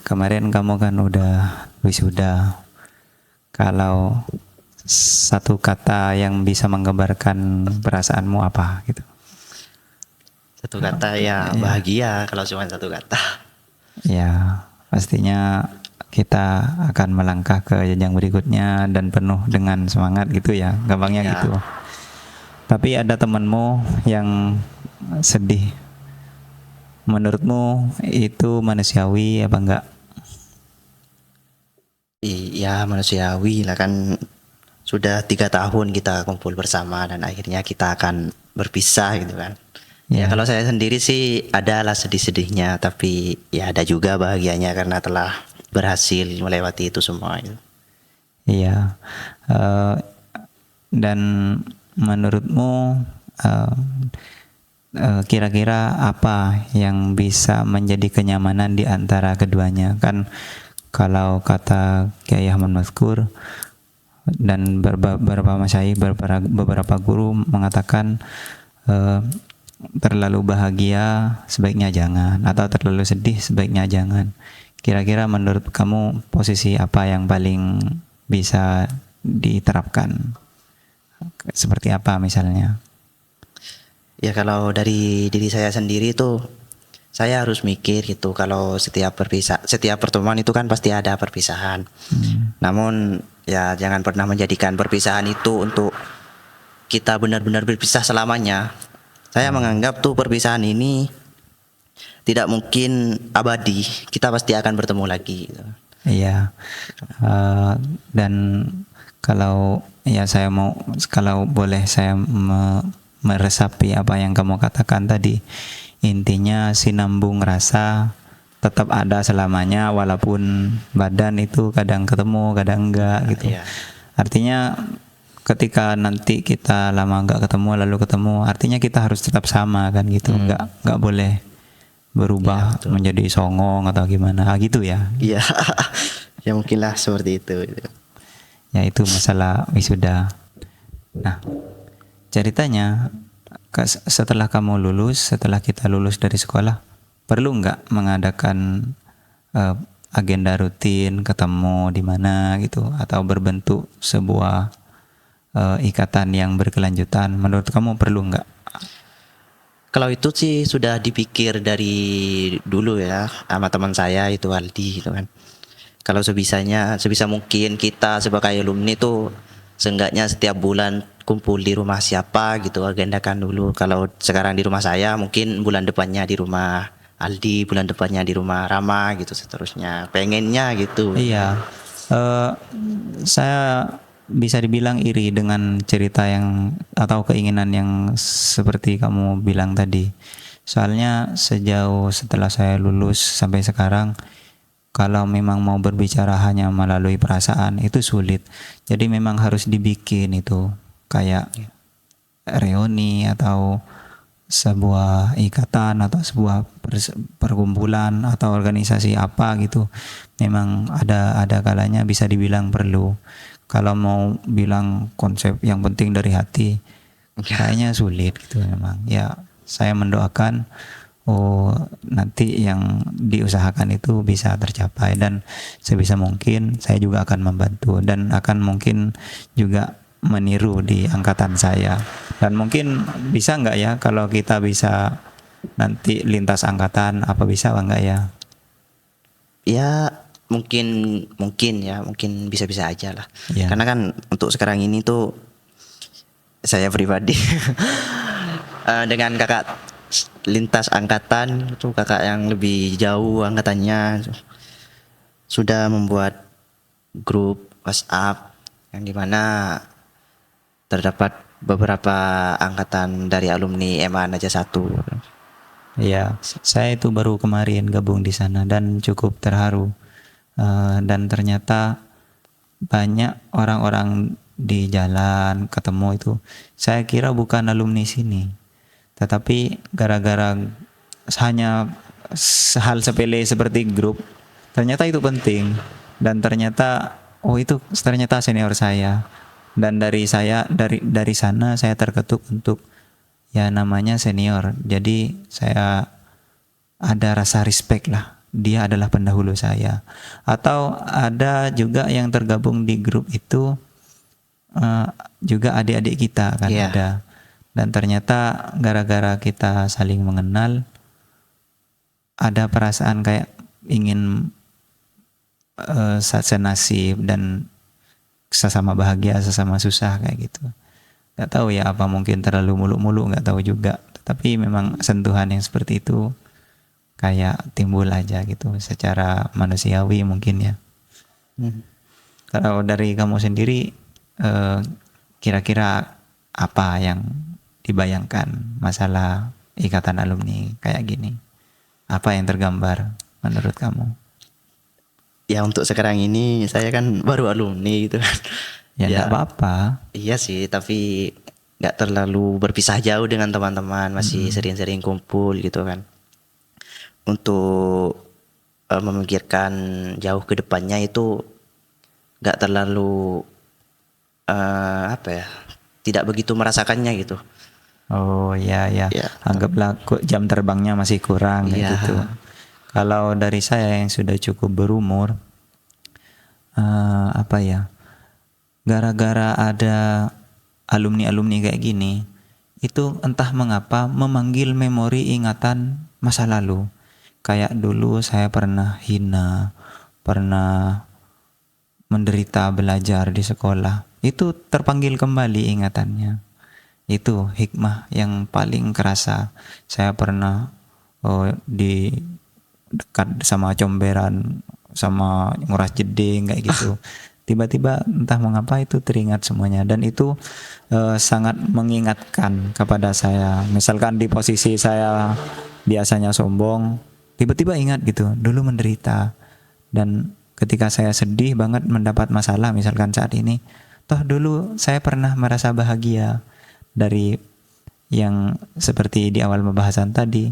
kemarin kamu kan udah wisuda. Kalau satu kata yang bisa menggambarkan perasaanmu apa gitu? Satu kata ya Ya, bahagia kalau cuma satu kata. ya pastinya kita akan melangkah ke jenjang berikutnya dan penuh dengan semangat gitu ya, gampangnya Ya, gitu. Tapi ada temanmu yang sedih. Menurutmu itu manusiawi apa enggak? iya manusiawi lah kan, sudah 3 tahun kita kumpul bersama dan akhirnya kita akan berpisah gitu kan. Ya Ya, kalau saya sendiri sih adalah sedih-sedihnya, tapi ya ada juga bahagianya karena telah berhasil melewati itu semua gitu. iya. Eh, dan menurutmu eh, kira-kira apa yang bisa menjadi kenyamanan di antara keduanya? Kan kalau kata Kiai Ahmad Mazkur dan beberapa masyayikh, beberapa guru mengatakan eh, terlalu bahagia sebaiknya jangan, atau terlalu sedih sebaiknya jangan. Kira-kira menurut kamu posisi apa yang paling bisa diterapkan? Seperti apa misalnya? Ya kalau dari diri saya sendiri tuh, saya harus mikir gitu, kalau setiap pertemuan itu kan pasti ada perpisahan. Hmm, Namun ya jangan pernah menjadikan perpisahan itu untuk kita benar-benar berpisah selamanya. Saya oh, menganggap tuh perpisahan ini tidak mungkin abadi. Kita pasti akan bertemu lagi gitu. iya. Dan kalau ya saya mau, kalau boleh saya meresapi apa yang kamu katakan tadi, intinya sinambung rasa tetap ada selamanya walaupun badan itu kadang ketemu kadang enggak gitu. Ya, Artinya ketika nanti kita lama enggak ketemu lalu ketemu, artinya kita harus tetap sama kan gitu, enggak boleh ya berubah betul. menjadi songong atau gimana gitu ya. Iya, ya mungkinlah seperti itu gitu. Ya itu masalah wisuda. Nah, ceritanya setelah kamu lulus, setelah kita lulus dari sekolah, perlu nggak mengadakan eh, agenda rutin, ketemu di mana gitu, atau berbentuk sebuah ikatan yang berkelanjutan? Menurut kamu perlu nggak? Kalau itu sih sudah dipikir dari dulu ya sama teman saya itu Aldi gitu kan. Kalau sebisa mungkin kita sebagai alumni tuh seenggaknya setiap bulan kumpul di rumah siapa gitu, agendakan dulu. Kalau sekarang di rumah saya, mungkin bulan depannya di rumah Aldi, bulan depannya di rumah Rama gitu seterusnya. Pengennya gitu. Iya, eh, saya bisa dibilang iri dengan cerita yang atau keinginan yang seperti kamu bilang tadi. Soalnya sejauh setelah saya lulus sampai sekarang, kalau memang mau berbicara hanya melalui perasaan itu sulit. Jadi memang harus dibikin itu kayak reuni atau sebuah ikatan atau sebuah perkumpulan atau organisasi apa gitu. Memang ada kalanya bisa dibilang perlu. Kalau mau bilang konsep yang penting dari hati kayaknya sulit gitu memang. Ya, saya mendoakan nanti yang diusahakan itu bisa tercapai, dan sebisa mungkin saya juga akan membantu dan akan mungkin juga meniru di angkatan saya. Dan mungkin bisa nggak ya kalau kita bisa nanti lintas angkatan, apa bisa apa enggak ya? Ya mungkin mungkin bisa-bisa aja lah. Ya, Karena kan untuk sekarang ini tuh saya pribadi dengan kakak lintas angkatan itu, kakak yang lebih jauh angkatannya sudah membuat grup WhatsApp yang dimana terdapat beberapa angkatan dari alumni MA Naja 1. ya, saya itu baru kemarin gabung di sana dan cukup terharu. Dan ternyata banyak orang-orang di jalan ketemu itu, saya kira bukan alumni sini, tetapi gara-gara hanya hal sepele seperti grup, ternyata itu penting. Dan ternyata itu ternyata senior saya, dan dari sana saya terketuk untuk ya namanya senior, jadi saya ada rasa respect lah dia adalah pendahulu saya. Atau ada juga yang tergabung di grup itu juga adik-adik kita kan Iya. ada. Dan ternyata gara-gara kita saling mengenal, ada perasaan kayak ingin senasib dan sesama bahagia, sesama susah kayak gitu. Gak tahu ya apa mungkin terlalu muluk-muluk, gak tahu juga. Tapi memang sentuhan yang seperti itu kayak timbul aja gitu secara manusiawi mungkin ya. Kalau dari kamu sendiri kira-kira apa yang dibayangkan masalah ikatan alumni kayak gini? Apa yang tergambar menurut kamu? Ya untuk sekarang ini saya kan baru alumni gitu kan. Ya enggak apa-apa. Iya sih, tapi nggak terlalu berpisah jauh dengan teman-teman, masih sering-sering kumpul gitu kan. Untuk memikirkan jauh ke depannya itu nggak terlalu apa ya, tidak begitu merasakannya gitu. Oh ya ya, Ya. anggaplah jam terbangnya masih kurang kayak Iya. gitu. Kalau dari saya yang sudah cukup berumur, apa ya? Gara-gara ada alumni-alumni kayak gini, itu entah mengapa memanggil memori ingatan masa lalu. Kayak dulu saya pernah hina, pernah menderita belajar di sekolah. Itu terpanggil kembali ingatannya. Itu hikmah yang paling kerasa. Saya pernah di dekat sama comberan, sama nguras jeding kayak gitu. Tiba-tiba entah mengapa itu teringat semuanya, dan itu sangat mengingatkan kepada saya. Misalkan di posisi saya biasanya sombong, tiba-tiba ingat gitu, dulu menderita. Dan ketika saya sedih banget mendapat masalah, misalkan saat ini, toh dulu saya pernah merasa bahagia. Dari yang seperti di awal pembahasan tadi,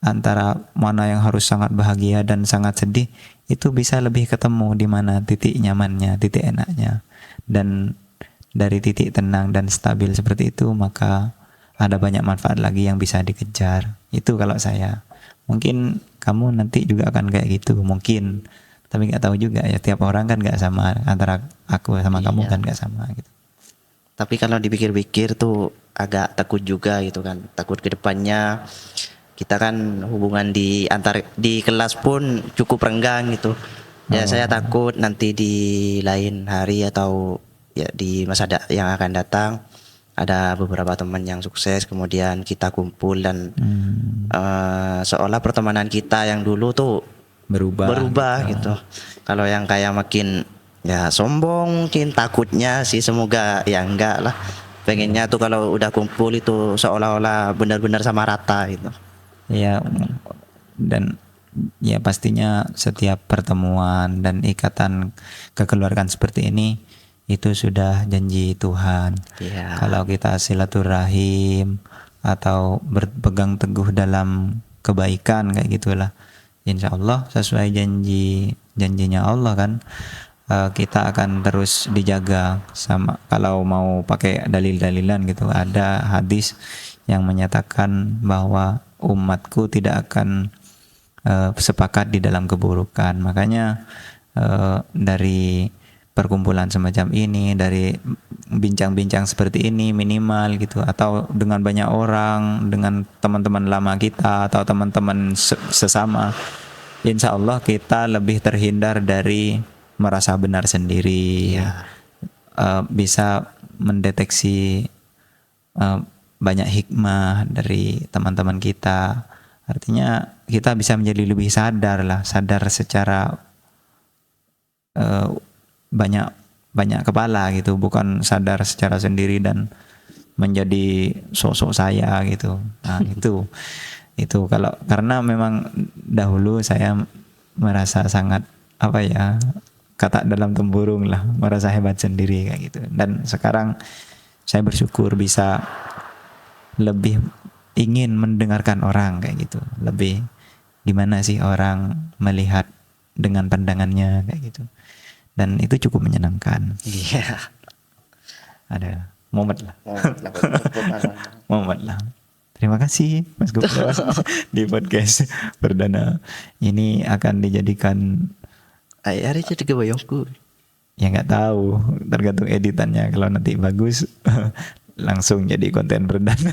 antara mana yang harus sangat bahagia dan sangat sedih, itu bisa lebih ketemu di mana titik nyamannya, titik enaknya. Dan dari titik tenang dan stabil seperti itu, maka ada banyak manfaat lagi yang bisa dikejar. Itu kalau saya. Mungkin kamu nanti juga akan kayak gitu, mungkin. Tapi nggak tahu juga ya, tiap orang kan nggak sama, antara aku sama kamu kan nggak sama gitu. Tapi kalau dipikir-pikir tuh agak takut juga gitu kan. Takut ke depannya kita kan hubungan di kelas pun cukup renggang gitu. Ya saya takut nanti di lain hari atau ya di masa yang akan datang ada beberapa teman yang sukses, kemudian kita kumpul dan seolah pertemanan kita yang dulu tuh berubah gitu. Kalau yang kayak makin ya sombong, mungkin takutnya sih, semoga ya enggak lah. Pengennya tuh kalau udah kumpul itu seolah-olah benar-benar sama rata gitu. Ya, dan ya pastinya setiap pertemuan dan ikatan kekeluargaan seperti ini itu sudah janji Tuhan. Iya. Kalau kita silaturahim atau berpegang teguh dalam kebaikan kayak gitulah, insya Allah sesuai janjinya Allah kan, kita akan terus dijaga. Sama kalau mau pakai dalil-dalilan gitu, ada hadis yang menyatakan bahwa umatku tidak akan sepakat di dalam keburukan. Makanya dari perkumpulan semacam ini, dari bincang-bincang seperti ini minimal gitu, atau dengan banyak orang, dengan teman-teman lama kita atau teman-teman sesama, insya Allah kita lebih terhindar dari merasa benar sendiri. Iya. Bisa mendeteksi banyak hikmah dari teman-teman kita. Artinya kita bisa menjadi lebih sadar secara banyak kepala gitu, bukan sadar secara sendiri dan menjadi sosok saya gitu. Nah, itu kalau karena memang dahulu saya merasa sangat apa ya, kata dalam tempurung lah, merasa hebat sendiri kayak gitu. Dan sekarang saya bersyukur bisa lebih ingin mendengarkan orang kayak gitu, lebih gimana sih orang melihat dengan pandangannya kayak gitu, dan itu cukup menyenangkan. Iya. Ada momen lah. Momen lah. Terima kasih Mas Gopal di podcast perdana ini akan dijadikan Hari jadi kebayangku. ya nggak tahu tergantung editannya kalau nanti bagus langsung jadi konten perdana.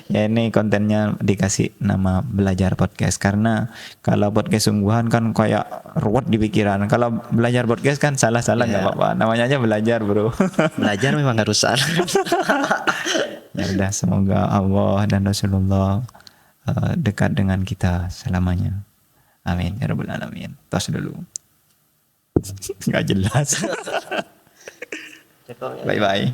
Ya ini kontennya dikasih nama belajar podcast karena kalau podcast sungguhan kan kayak ruwet di pikiran, kalau belajar podcast kan salah-salah nggak apa-apa, namanya aja belajar bro. Belajar memang harus salah. Ya udah, semoga Allah dan Rasulullah dekat dengan kita selamanya. Amin ya rabbal alamin. Tos dulu. Nggak jelas. Bye bye.